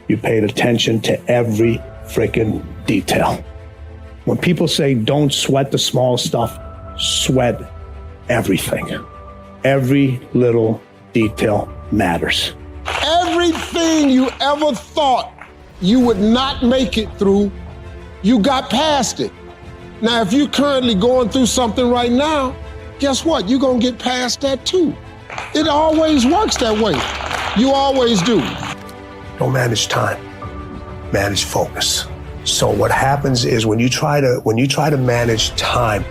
you paid attention to every freaking detail. When people say don't sweat the small stuff, sweat everything. Every little detail matters. Everything you ever thought you would not make it through, you got past it. Now, if you're currently going through something right now, guess what? You're going to get past that too. It always works that way. You always do. Don't manage time, manage focus. So what happens is when you try to manage time,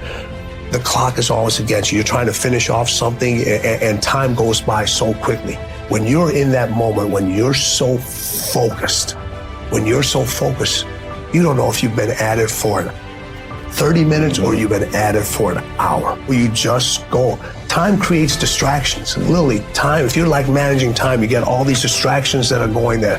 the clock is always against you. You're trying to finish off something and time goes by so quickly. When you're in that moment, when you're so focused, you don't know if you've been at it for 30 minutes or you've been at it for an hour. You just go. Time creates distractions. Literally, time, if you're like managing time, you get all these distractions that are going there.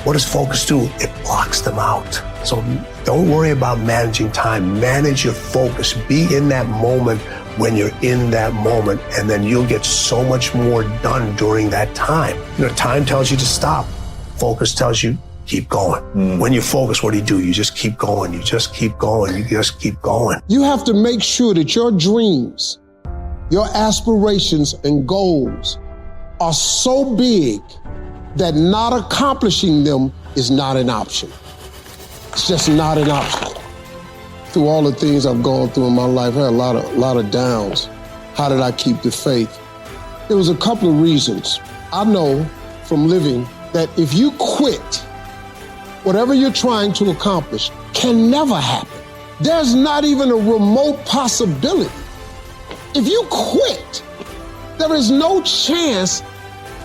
What does focus do? It blocks them out. So don't worry about managing time. Manage your focus. Be in that moment when you're in that moment, and then you'll get so much more done during that time. Time tells you to stop. Focus tells you keep going. When you focus, what do? You just keep going. You just keep going. You just keep going. You have to make sure that your dreams, your aspirations and goals are so big that not accomplishing them is not an option. It's just not an option. Through all the things I've gone through in my life, I had a lot of downs. How did I keep the faith? There was a couple of reasons. I know from living that if you quit, whatever you're trying to accomplish can never happen. There's not even a remote possibility. If you quit, there is no chance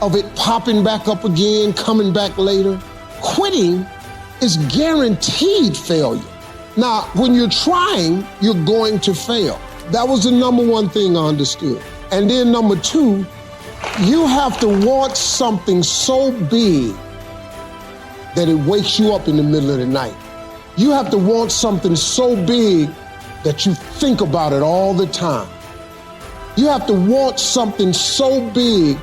of it popping back up again, coming back later. Quitting is guaranteed failure. Now, when you're trying, you're going to fail. That was the number one thing I understood. And then number two, you have to want something so big that it wakes you up in the middle of the night. You have to want something so big that you think about it all the time. You have to want something so big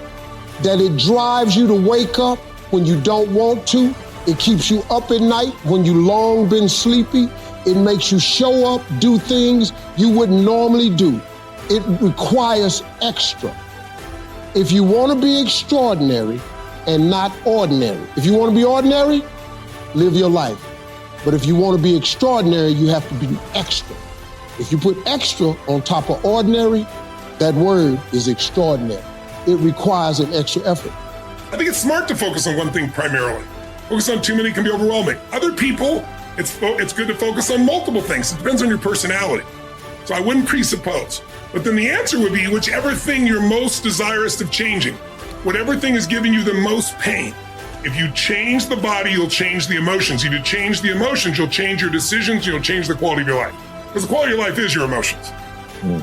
that it drives you to wake up when you don't want to. It keeps you up at night when you long been sleepy. It makes you show up, do things you wouldn't normally do. It requires extra. If you want to be extraordinary and not ordinary, if you want to be ordinary, live your life. But if you want to be extraordinary, you have to be extra. If you put extra on top of ordinary, that word is extraordinary. It requires an extra effort. I think it's smart to focus on one thing primarily. Focus on too many can be overwhelming. Other people, it's good to focus on multiple things. It depends on your personality. So I wouldn't presuppose. But then the answer would be whichever thing you're most desirous of changing, whatever thing is giving you the most pain. If you change the body, you'll change the emotions. If you change the emotions, you'll change your decisions, you'll change the quality of your life. Because the quality of your life is your emotions.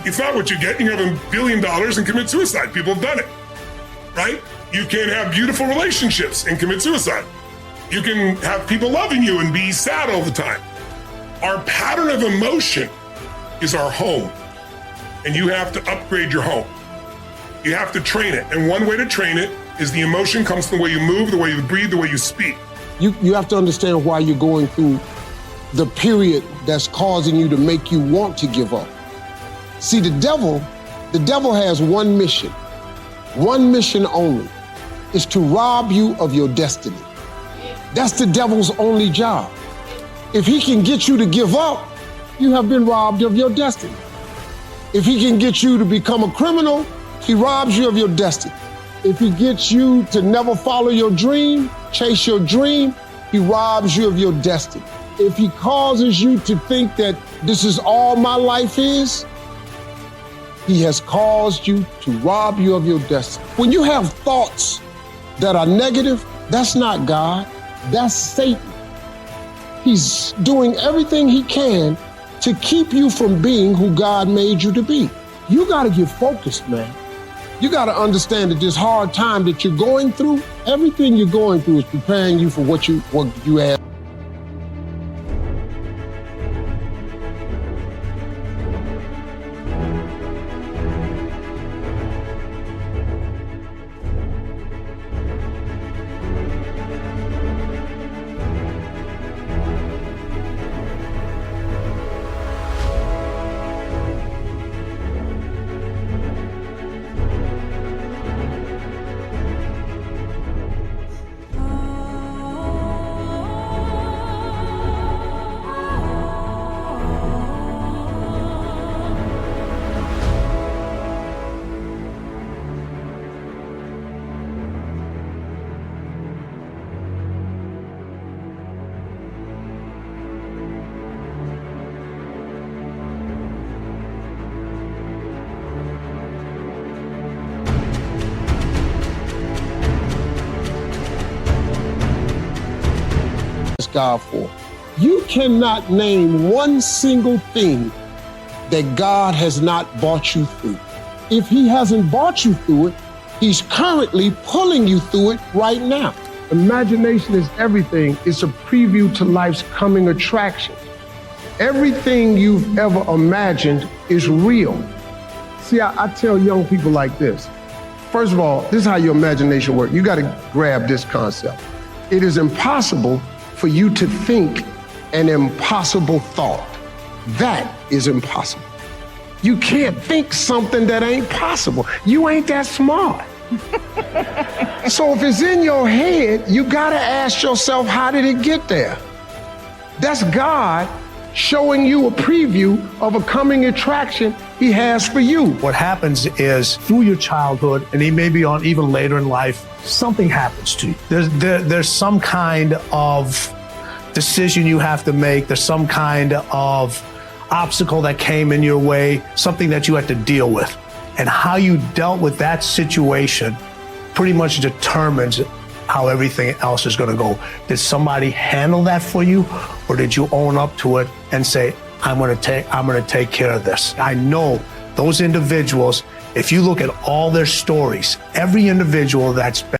It's not what you get. You can have $1 billion and commit suicide. People have done it, right? You can have beautiful relationships and commit suicide. You can have people loving you and be sad all the time. Our pattern of emotion is our home, and you have to upgrade your home. You have to train it, and one way to train it is the emotion comes from the way you move, the way you breathe, the way you speak. You have to understand why you're going through the period that's causing you to make you want to give up. See, the devil has one mission only, is to rob you of your destiny. That's the devil's only job. If he can get you to give up, you have been robbed of your destiny. If he can get you to become a criminal, he robs you of your destiny. If he gets you to never follow your dream, chase your dream, he robs you of your destiny. If he causes you to think that this is all my life is, he has caused you to rob you of your destiny. When you have thoughts that are negative, that's not God, that's Satan. He's doing everything he can to keep you from being who God made you to be. You gotta get focused, man. You gotta understand that this hard time that you're going through, everything you're going through is preparing you for what you have. God for. You cannot name one single thing that God has not brought you through. If he hasn't brought you through it, he's currently pulling you through it right now. Imagination is everything. It's a preview to life's coming attractions. Everything you've ever imagined is real. See, I tell young people like this. First of all, this is how your imagination works. You got to grab this concept. It is impossible for you to think an impossible thought. That is impossible. You can't think something that ain't possible. You ain't that smart. So if it's in your head, you gotta ask yourself, how did it get there? That's God showing you a preview of a coming attraction he has for you. What happens is through your childhood, and maybe on even later in life, something happens to you. There's some kind of decision you have to make. There's some kind of obstacle that came in your way, something that you had to deal with. And how you dealt with that situation pretty much determines how everything else is going to go. Did somebody handle that for you, or did you own up to it and say, I'm going to take care of this? I know those individuals, if you look at all their stories, every individual that's been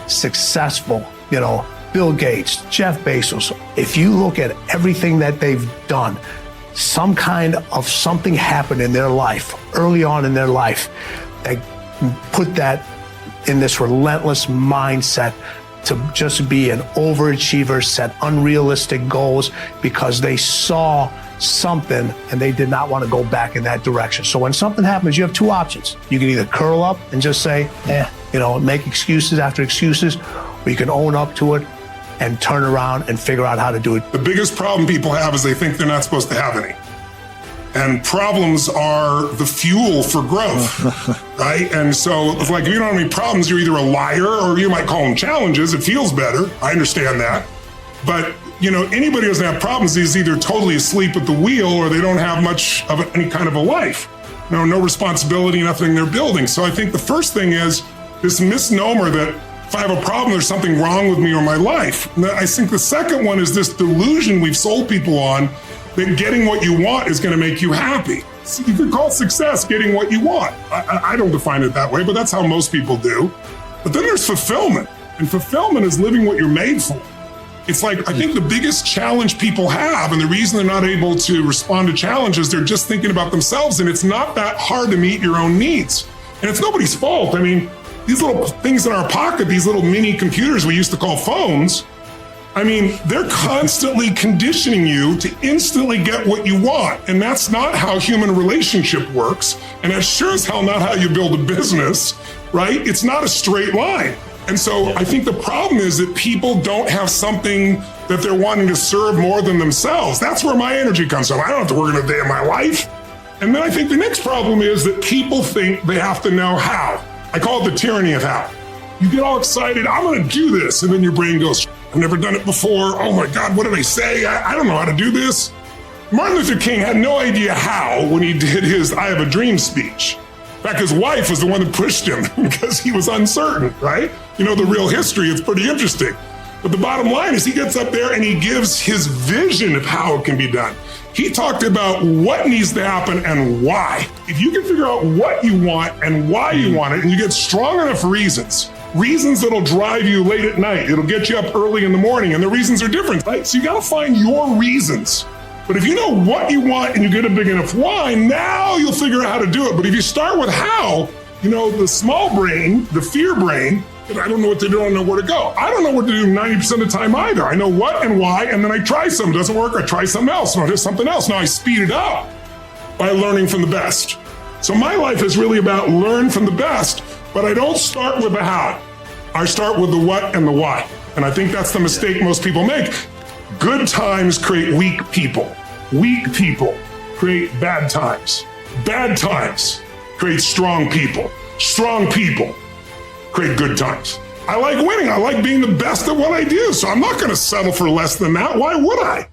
successful, Bill Gates, Jeff Bezos, if you look at everything that they've done, some kind of something happened in their life, early on in their life, that put that in this relentless mindset to just be an overachiever, set unrealistic goals because they saw something and they did not want to go back in that direction. So when something happens, you have two options. You can either curl up and just say, make excuses after excuses, or you can own up to it and turn around and figure out how to do it. The biggest problem people have is they think they're not supposed to have any. And problems are the fuel for growth, right? And so it's like, if you don't have any problems, you're either a liar, or you might call them challenges. It feels better. I understand that. But, anybody who doesn't have problems is either totally asleep at the wheel, or they don't have much of any kind of a life. No responsibility, nothing they're building. So I think the first thing is this misnomer that if I have a problem, there's something wrong with me or my life. And I think the second one is this delusion we've sold people on that getting what you want is going to make you happy. So you could call success getting what you want. I don't define it that way, but that's how most people do. But then there's fulfillment. And fulfillment is living what you're made for. It's like, I think the biggest challenge people have, and the reason they're not able to respond to challenges, they're just thinking about themselves, and it's not that hard to meet your own needs. And it's nobody's fault. I mean, these little things in our pocket, these little mini computers we used to call phones, they're constantly conditioning you to instantly get what you want. And that's not how human relationship works. And that's sure as hell not how you build a business, right? It's not a straight line. And so I think the problem is that people don't have something that they're wanting to serve more than themselves. That's where my energy comes from. I don't have to work in a day of my life. And then I think the next problem is that people think they have to know how. I call it the tyranny of how. You get all excited, I'm gonna do this. And then your brain goes, I've never done it before. Oh my God, what did I say? I don't know how to do this. Martin Luther King had no idea how when he did his I Have a Dream speech. In fact, his wife was the one that pushed him because he was uncertain, right? The real history, it's pretty interesting. But the bottom line is he gets up there and he gives his vision of how it can be done. He talked about what needs to happen and why. If you can figure out what you want and why you want it, and you get strong enough reasons, reasons that'll drive you late at night. It'll get you up early in the morning, and the reasons are different, right? So you got to find your reasons. But if you know what you want and you get a big enough why, now you'll figure out how to do it. But if you start with how, the small brain, the fear brain, I don't know what to do, I don't know where to go. I don't know what to do 90% of the time either. I know what and why, and then I try something. It doesn't work, I try something else. No, there's something else. Now I speed it up by learning from the best. So my life is really about learn from the best, but I don't start with the how. I start with the what and the why. And I think that's the mistake most people make. Good times create weak people. Weak people create bad times. Bad times create strong people. Strong people create good times. I like winning. I like being the best at what I do. So I'm not going to settle for less than that. Why would I?